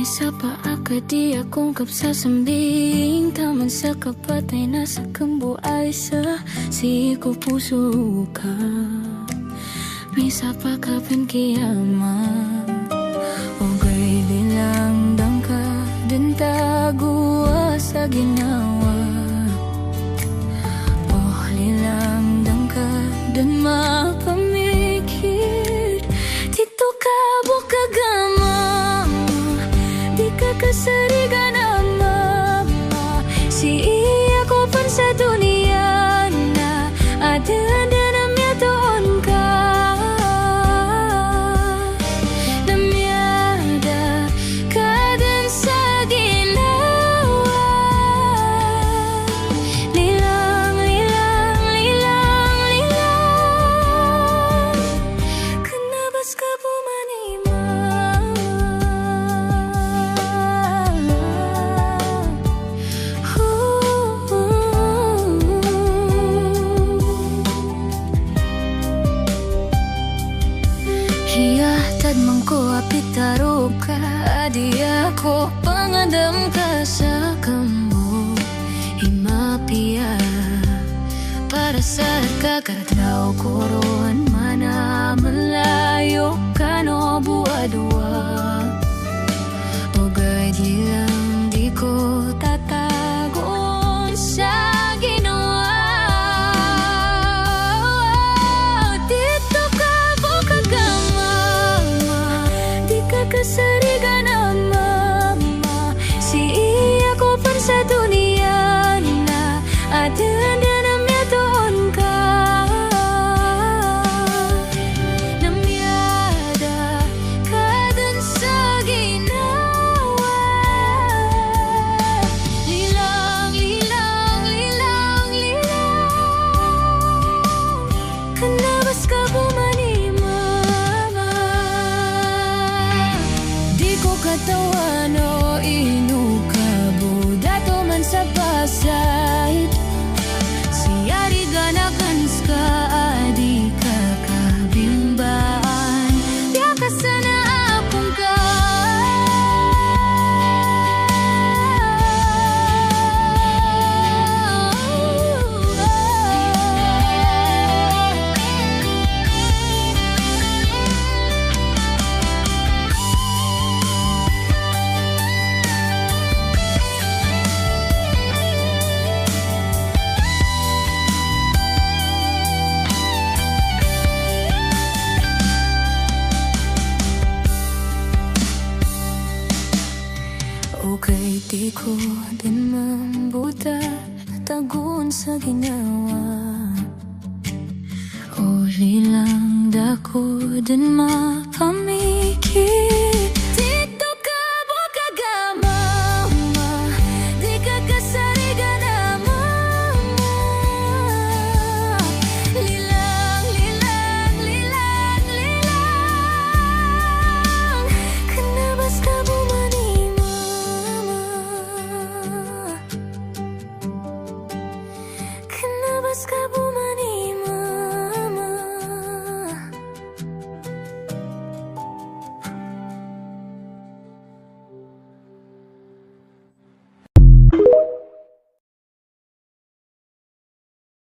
May paaka di akong kapsasambing, taman sa kapatay na sa kambuay sa siko puso ka. May sapa ka pankiyama o gay bilang dangka dan taguwa sa ginawa. O lilang dangka dan mapamikir dito ka bukagama. Di ka kasarigan ang mama, si iya ko pan sa dunia na ada na miyatoon ka. Namyada ka din sa ginawa. Lilang, lilang, lilang, lilang, kanabas ka pumanima. Hiyatad man ko apitaro ka, adi ako pangadam ka sa kambo. Himapia para sa kakatlaw koron mana malayo ka no buadwa. O gadi lang di ko tatagon sa ginawa. Kasarigan ang mama, si iya ko pan sa dunia na ada na miyatoon ka. Namyada ka dun sa ginawa. Lilang, lilang, lilang, lilang, kanabas ka pumanima. Katawan o inukabo dato man sa pasay, siya di ganakan ska adi ka kabimbaan. Diya ka sana akong ka. Okay, di ko din mambuta tagun sa ginawa. O lilang dako din